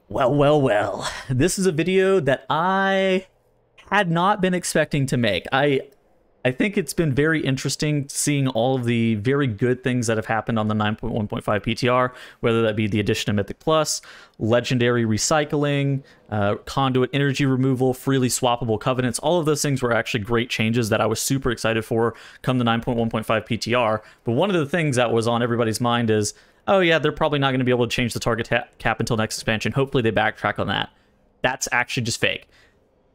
Well. This is a video that I had not been expecting to make. I think it's been very interesting seeing all of the very good things that have happened on the 9.1.5 PTR, whether that be the addition of Mythic Plus, legendary recycling, conduit energy removal, freely swappable covenants. All of those things were actually great changes that I was super excited for come the 9.1.5 PTR. But one of the things that was on everybody's mind is, oh yeah, they're probably not going to be able to change the target cap until next expansion. Hopefully they backtrack on that. That's actually just fake.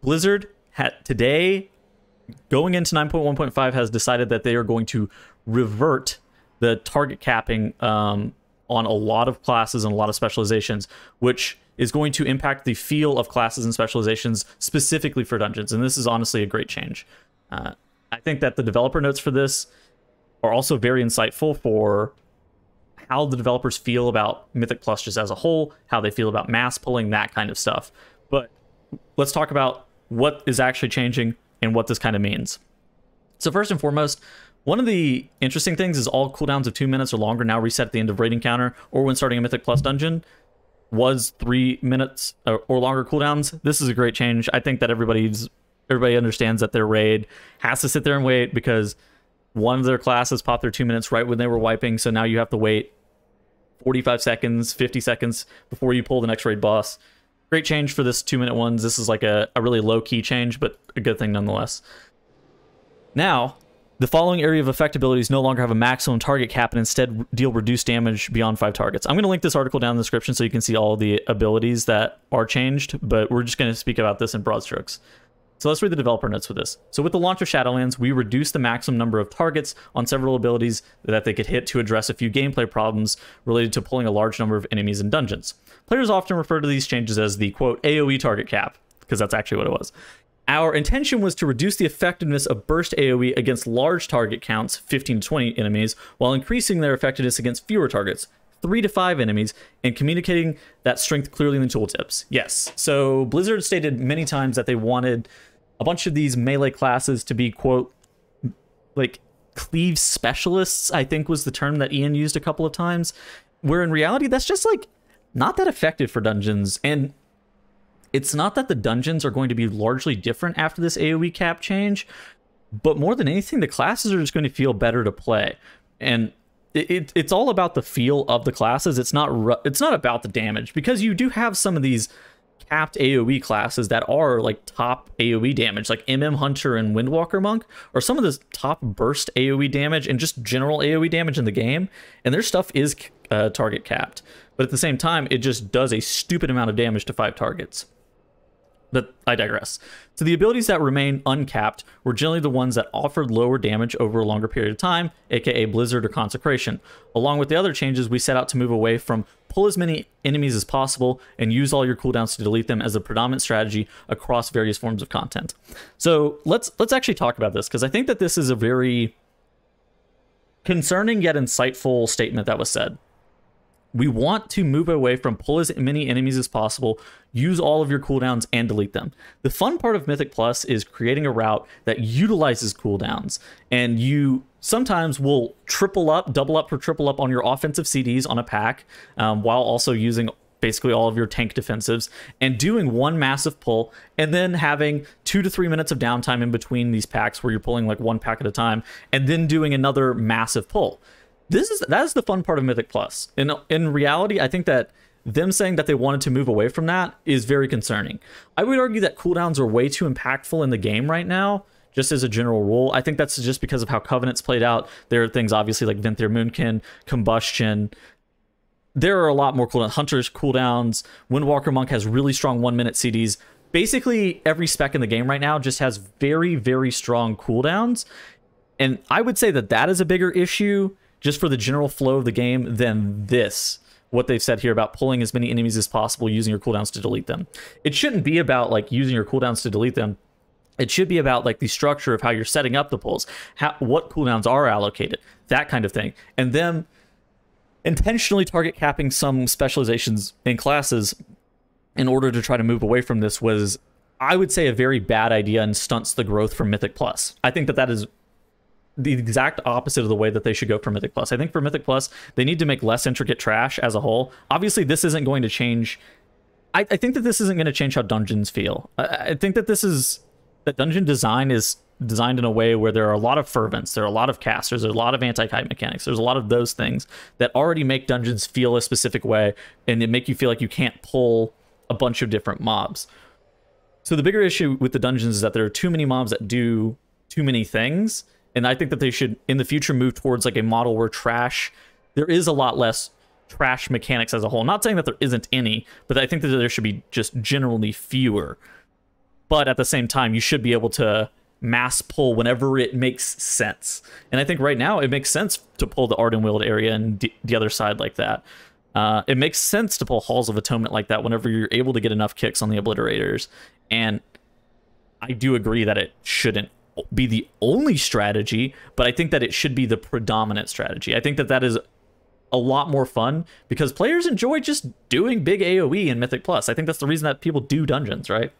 Blizzard had today, going into 9.1.5, has decided that they are going to revert the target capping on a lot of classes and a lot of specializations, which is going to impact the feel of classes and specializations specifically for dungeons. And this is honestly a great change. I think that the developer notes for this are also very insightful for how the developers feel about Mythic Plus just as a whole, how they feel about mass pulling, that kind of stuff. But let's talk about what is actually changing and what this kind of means. So first and foremost, one of the interesting things is all cooldowns of 2 minutes or longer now reset at the end of raiding counter or when starting a Mythic Plus dungeon was 3 minutes or longer cooldowns. This is a great change. I think that everybody understands that their raid has to sit there and wait because one of their classes popped their 2 minutes right when they were wiping, so now you have to wait 45 seconds, 50 seconds before you pull the next raid boss. Great change for this 2 minute ones. This is like a really low key change, but a good thing nonetheless. Now, the following area of effect abilities no longer have a maximum target cap and instead deal reduced damage beyond 5 targets. I'm going to link this article down in the description so you can see all the abilities that are changed, but we're just going to speak about this in broad strokes. So let's read the developer notes for this. So with the launch of Shadowlands, we reduced the maximum number of targets on several abilities that they could hit to address a few gameplay problems related to pulling a large number of enemies in dungeons. Players often refer to these changes as the, quote, AoE target cap, because that's actually what it was. Our intention was to reduce the effectiveness of burst AoE against large target counts, 15 to 20 enemies, while increasing their effectiveness against fewer targets, 3 to 5 enemies, and communicating that strength clearly in the tooltips. Yes, so Blizzard stated many times that they wanted a bunch of these melee classes to be, quote, like cleave specialists, I think was the term that Ian used a couple of times, where in reality that's just like not that effective for dungeons. And it's not that the dungeons are going to be largely different after this AoE cap change, but more than anything, the classes are just going to feel better to play. And it's all about the feel of the classes. It's not about the damage, because you do have some of these capped AoE classes that are like top AoE damage, like Hunter and Windwalker Monk, or some of the top burst AoE damage and just general AoE damage in the game, and their stuff is target capped. But at the same time, it just does a stupid amount of damage to 5 targets. But I digress. So the abilities that remain uncapped were generally the ones that offered lower damage over a longer period of time, aka Blizzard or Consecration. Along with the other changes, we set out to move away from pull as many enemies as possible and use all your cooldowns to delete them as a predominant strategy across various forms of content. So let's actually talk about this, because I think that this is a very concerning yet insightful statement that was said. We want to move away from pull as many enemies as possible, use all of your cooldowns, and delete them. The fun part of Mythic Plus is creating a route that utilizes cooldowns, and you sometimes will triple up, double up, or triple up on your offensive CDs on a pack, while also using basically all of your tank defensives, and doing one massive pull, and then having 2 to 3 minutes of downtime in between these packs where you're pulling like one pack at a time, and then doing another massive pull. That is the fun part of Mythic Plus. In reality, I think that them saying that they wanted to move away from that is very concerning. I would argue that cooldowns are way too impactful in the game right now, just as a general rule. I think that's just because of how Covenant's played out. There are things obviously like Venthyr Moonkin, Combustion. There are a lot more cooldowns. Hunter's cooldowns. Windwalker Monk has really strong 1 minute CDs. Basically, every spec in the game right now just has very, very strong cooldowns. And I would say that that is a bigger issue just for the general flow of the game than this, what they've said here about pulling as many enemies as possible, using your cooldowns to delete them. It shouldn't be about like using your cooldowns to delete them. It should be about like the structure of how you're setting up the pulls, what cooldowns are allocated, that kind of thing. And them intentionally target capping some specializations in classes in order to try to move away from this was, I would say, a very bad idea and stunts the growth from Mythic Plus. I think that that is the exact opposite of the way that they should go for Mythic Plus. I think for Mythic Plus, they need to make less intricate trash as a whole. Obviously, this isn't going to change I think that this isn't going to change how dungeons feel. I think that that dungeon design is designed in a way where there are a lot of fervents, there are a lot of casters, there's a lot of anti-kite mechanics, there's a lot of those things that already make dungeons feel a specific way, and they make you feel like you can't pull a bunch of different mobs. So the bigger issue with the dungeons is that there are too many mobs that do too many things, and I think that they should, in the future, move towards like a model where there is a lot less trash mechanics as a whole. I'm not saying that there isn't any, but I think that there should be just generally fewer. But at the same time, you should be able to mass pull whenever it makes sense. And I think right now it makes sense to pull the Ardenweald area and the other side like that. It makes sense to pull Halls of Atonement like that whenever you're able to get enough kicks on the Obliterators. And I do agree that it shouldn't be the only strategy, but I think that it should be the predominant strategy. I think that that is a lot more fun because players enjoy just doing big AoE in Mythic Plus. I think that's the reason that people do dungeons, right?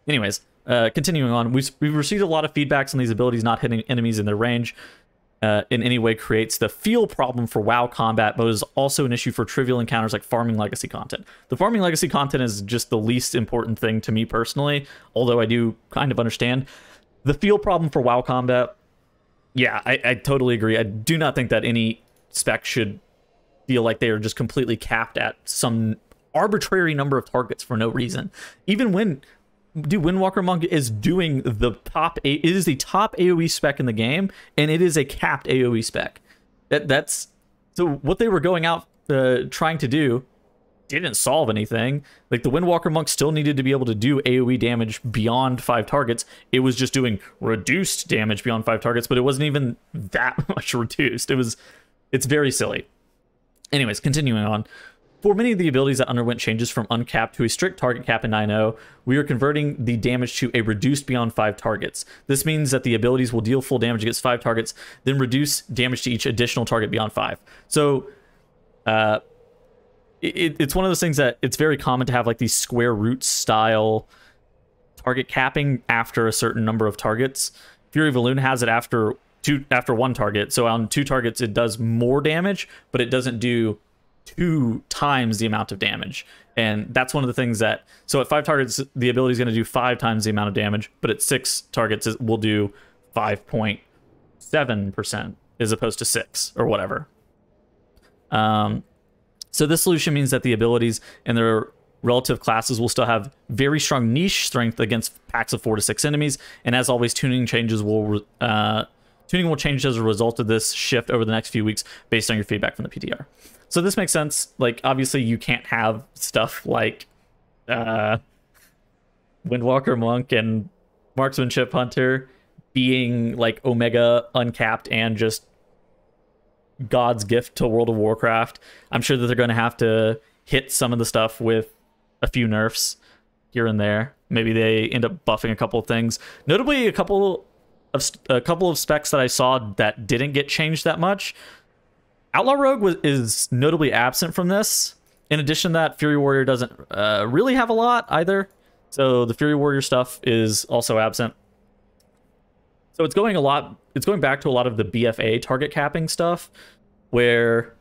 Anyways, continuing on, we've received a lot of feedbacks on these abilities not hitting enemies in their range in any way creates the feel problem for WoW combat, but is also an issue for trivial encounters like farming legacy content. The farming legacy content is just the least important thing to me personally, although I do kind of understand. The feel problem for WoW combat, yeah, I totally agree. I do not think that any spec should feel like they are just completely capped at some arbitrary number of targets for no reason. Even when, dude, Windwalker Monk is doing it is the top AoE spec in the game, and it is a capped AoE spec. That's so what they were going out trying to do didn't solve anything. Like the Windwalker Monk still needed to be able to do AoE damage beyond 5 targets. It was just doing reduced damage beyond 5 targets, but it wasn't even that much reduced. It's very silly. Anyways, continuing on. For many of the abilities that underwent changes from uncapped to a strict target cap in 9.0, we are converting the damage to a reduced beyond 5 targets. This means that the abilities will deal full damage against 5 targets, then reduce damage to each additional target beyond 5. So, it's one of those things that it's very common to have like these square root style target capping after a certain number of targets. Fury of Elune has it after 1 target. So on 2 targets, it does more damage, but it doesn't do 2 times the amount of damage. And that's one of the things that, so at 5 targets, the ability is going to do 5 times the amount of damage, but at 6 targets, it will do 5.7% as opposed to 6 or whatever. So this solution means that the abilities and their relative classes will still have very strong niche strength against packs of 4 to 6 enemies. And as always, tuning will change as a result of this shift over the next few weeks based on your feedback from the PTR. So this makes sense. Like, obviously, you can't have stuff like Windwalker Monk and Marksmanship Hunter being like Omega uncapped and just God's gift to World of Warcraft. I'm sure that they're going to have to hit some of the stuff with a few nerfs here and there. Maybe they end up buffing a couple of things. Notably, a couple of specs that I saw that didn't get changed that much. Outlaw Rogue is notably absent from this. In addition to that, Fury Warrior doesn't really have a lot either. So the Fury Warrior stuff is also absent. So it's going back to a lot of the BFA target capping stuff, where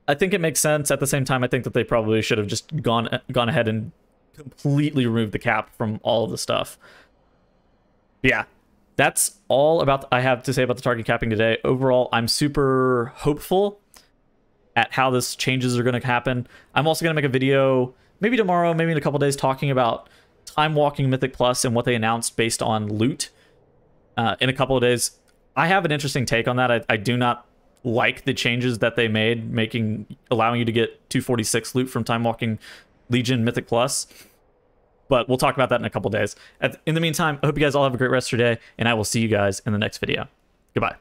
I think it makes sense. At the same time, I think that they probably should have just gone ahead and completely removed the cap from all of the stuff. Yeah, that's all I have to say about the target capping today. Overall, I'm super hopeful at how this changes are going to happen. I'm also going to make a video, maybe tomorrow, maybe in a couple days, talking about Time Walking Mythic Plus and what they announced based on loot. In a couple of days. I have an interesting take on that. I do not like the changes that they made, allowing you to get 246 loot from Time Walking Legion Mythic Plus. But we'll talk about that in a couple of days. In the meantime, I hope you guys all have a great rest of your day, and I will see you guys in the next video. Goodbye.